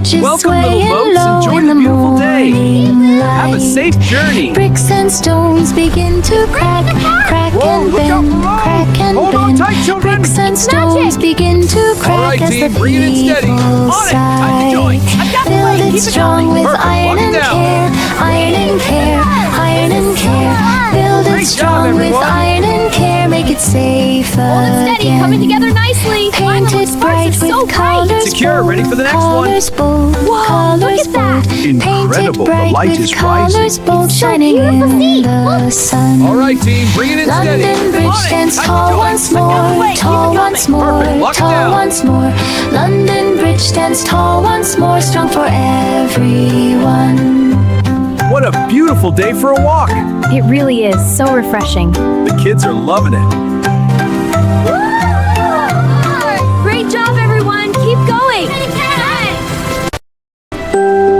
bridges Welcome, sway little and boats. low Enjoy in the the beautiful day. morning Have a light. safe journey. Bricks and stones begin to crack, crack Whoa, and look out bend, below. crack and Hold on bend. tight, children. Bricks and It's stones magic. begin to crack All right, as team, the bring it in steady. people On it. Time to join. sigh. I've got the Build plate. it Keep it strong going. with Perfect. iron Lock it and down. care, iron and care, iron and care. Build it Great job, strong with everyone. iron and care, make it safe Hold it steady, again. coming together nicely. Painted bright with colors Secure, ready for the next one. colors bold, Whoa, colors look at that. bold. Incredible, Painted the bright light with is colors rising. bold, It's so shining beautiful. in See, the look. sun. All right, team, bring it in steady. London Bridge On it. stands Time to tall join. once I've got the more, plate. Keep tall it coming. once more, Perfect. Lock it tall down. once more. London Bridge stands tall once more, strong for everyone. What a beautiful day for a walk. It really is so refreshing. The kids are loving it. Great job, everyone. Keep going.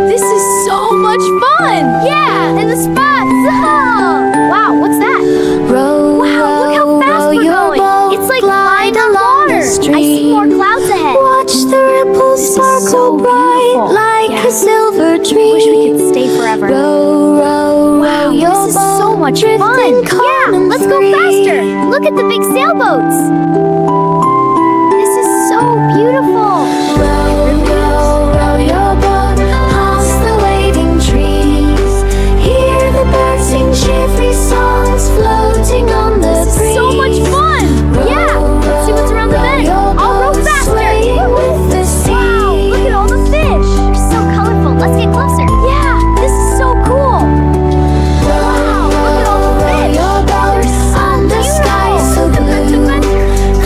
This is so much fun. Yeah, and the spots. Wow, what's that? Row, Wow, look how row, fast row we're your going. boat, It's like glide flying on along the water. I see stream. more clouds ahead. Watch the ripples This is sparkle so bright beautiful. like Yeah. a silver dream. Wish we could stay forever. Row, row, Wow, row your this is boat, so much drifting fun. calm Yeah, and let's go free. faster. Look at the big sailboats. This is so beautiful. Row, row, row your boat past the waving trees. Hear the birds sing cheerful songs floating on the This is breeze. so much fun. Yeah, let's see what's around the bend. I'll row faster. With the sea. Wow, look at all the fish. They're so colorful. Let's get closer. Yeah, this is so cool. Wow, look at all the fish. They're so And the sky is so blue.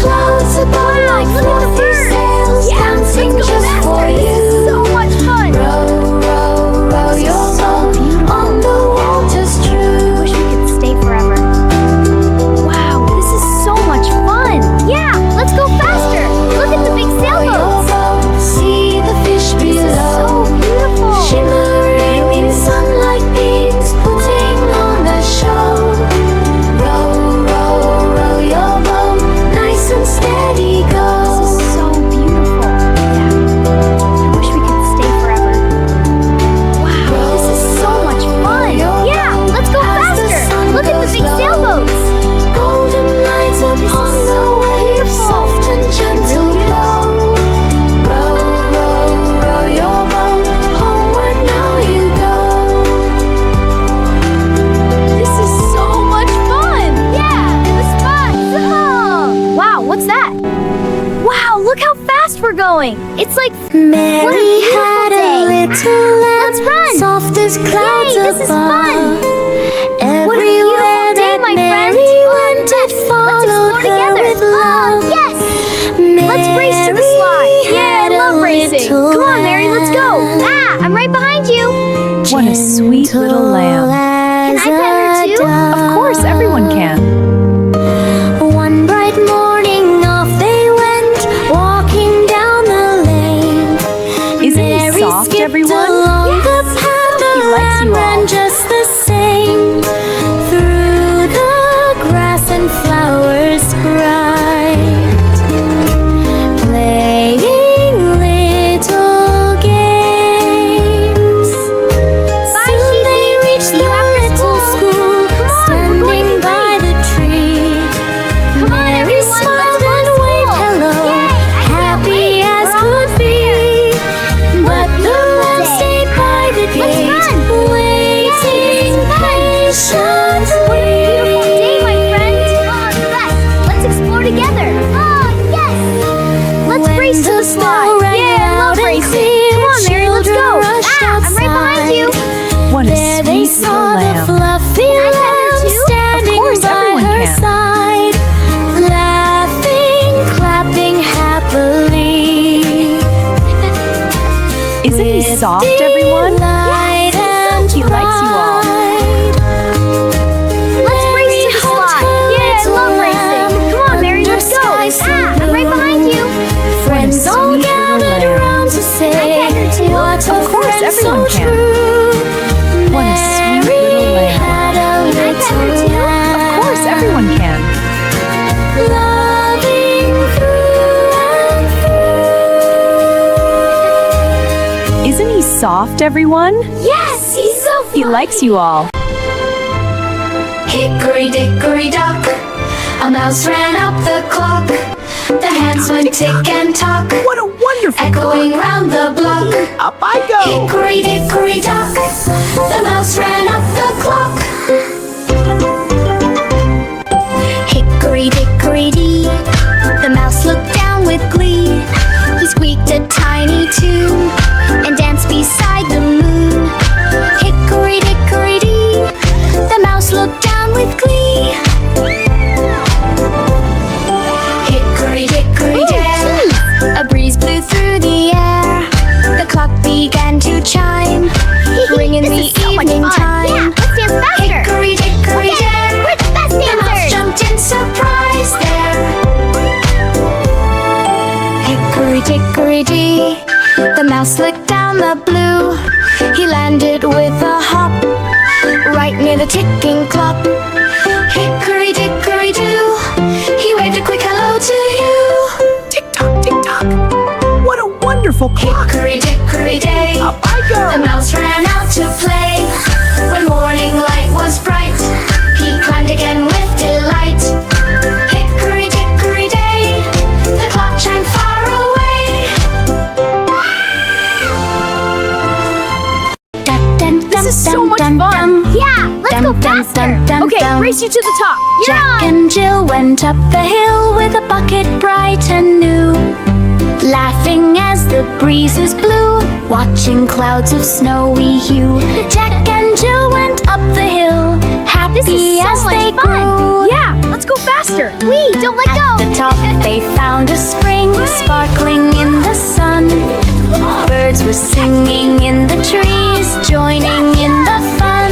Clouds above Wow, like look at the fluffy birds. sails Yeah, dancing let's go just faster. for This you. is so much fun. Row, row, row your boat on the water's true. Wish we could stay forever. Wow, this is so much fun. Yeah, let's go faster. Look at the big sailboats. See the fish This is so below, beautiful. shimmering in sunlight beams, putting on a show. Row, row, row your boat, nice and steady go. This is so beautiful. Yeah, I wish we could stay forever. Wow, this is so much fun. Yeah, let's go faster. Look at the big sailboats. Golden lights upon the waves, soft and gentle blow. Row, row, row your boat, homeward now you go. This is so much fun. Yeah, and the spots. Oh. Wow, what's that? Wow, look how fast we're going. It's like Mary What a beautiful had a day. little lamb, Let's run. soft as clouds Yay, this is fun. Everywhere beautiful day, that my friend. Mary went, it Let's followed explore her together. with love. Yes. Let's race to the slide. Yeah, I love racing. Come on, Mary, let's go. Ah, I'm right behind you. What a sweet little lamb. Can I pet her too? Of course, everyone can. One bright morning, off they went, walking down the lane. Isn't he Mary soft, skipped everyone? along the path, the He likes you lamb ran all. just the same. Through the grass and flowers bright, playing little games. Bye, Soon they Sheepy. reached See the you after little school, Come on, we're going standing to by the tree. Come on, Mary everyone, smiled let's go and to waved school. hello, Yay, I can't happy wait. as We're could almost be. But the lamb day. stayed by the Let's gate, run. waiting patiently. What a beautiful day, my friend. Oh, yes. Let's explore together. Oh, yes. Let's When race to the the snow slide. rang Yeah, I loud love and racing. clear, Come on, Mary, let's go. children rushed Ah, I'm right behind you. What a There they sweet saw little the lamb. fluffy Can I pet her lamb too? standing Of course, by everyone her can. side, laughing, clapping happily. Isn't he With soft, everyone? delight and He likes you all. pride. Let's race to the slide. Yeah, I love racing. Come on, Mary, let's go. Ah, I'm right behind you. Friends all sweet little gathered lamb. around to say, Can I pet her too? what a Of course, friend everyone so can. true. What a sweet Mary little lamb. had a Can I pet her little too? lamb, Of course, everyone can. loving through and through. Isn't Isn't he soft, everyone? Yes, he's so fun. He likes you all. Hickory dickory dock, a mouse ran up the clock. The hands went tick and tock, What a wonderful echoing round the block. Up I go. Hickory dickory dock, the mouse ran up the clock. Hickory dickory dee, the mouse looked down with glee. He squeaked a tiny tune and danced beside the moon. Hickory dickory dee, the mouse looked down with glee. Hickory dickory dare, a breeze blew through the air. The clock began to chime, ringing the evening time. Yeah, let's dance faster. Hickory dickory dare, We're the best the mouse dancers. jumped in surprise there. Hickory dickory dee, the mouse slipped down the blue. He landed with a hop, right near the ticking clock. Hickory dickory doo, he waved a quick hello to you. Tick tock, tick tock. What a wonderful clock. Hickory dickory day, Up I the go. mouse ran out to play. When morning light was bright, he climbed again with delight. Hickory dickory day, the clock chimed far away. This is so much fun. Yeah, let's go faster. Okay, race you to the top. You're Jack on. and Jill went up the hill with a bucket bright and new, laughing as the breezes blew, watching clouds of snowy hue. Jack and Jill went up the hill, happy This is so as much they fun. grew. Yeah, let's go faster. Wait, don't let At go. the top they found a spring, sparkling in the sun. Birds were singing in the trees, joining in the fun.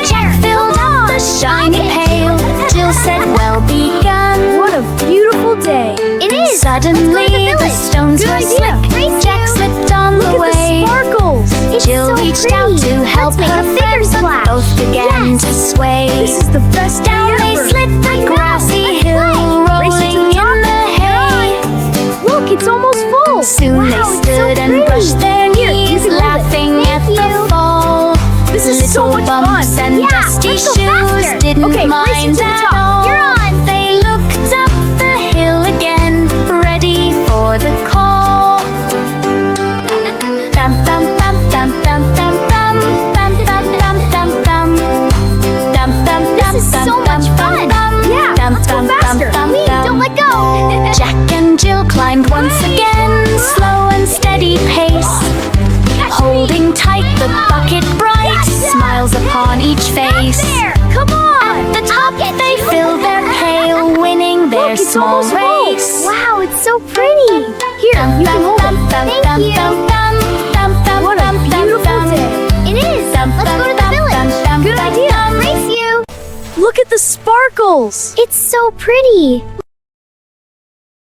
Jack filled up the shiny pail, Jill said, well begun. What a beautiful day. It is. Suddenly the village. stones Good were idea. slick, Race Jack you. slipped on the Look at way. the sparkles. It's Jill so reached out pretty. to help Let's make her a bigger friends, but splash. both began Yes. to sway. This is the best day Down they ever. slid the grassy hill, rolling in the hay. Look, it's almost full. Soon Wow, they it's so stood and pretty. brushed their Here, you knees, can hold it. laughing at Thank the you. fall. This is so Little much bumps fun. and Yeah, dusty let's go shoes faster. didn't Okay, race you mind to the at top. all. You're on. They looked up the hill again, ready for the call. Dum dum dum dum dum dum dum dum dum dum dum dum dum dum. This is so much fun. Yeah, Dum let's go dum dum faster. dum Wait, dum. don't let go. Jack and Jill climbed once again, slow and steady pace, holding tight the bucket bright, smiles upon each face. There, come on. At the top they fill their pail, winning their Look, it's small almost full. race. Wow, it's so pretty. Here, you can hold it. Thank you. What a beautiful day. It is. Let's go to the village. Good idea. Race you. Look at the sparkles. It's so pretty.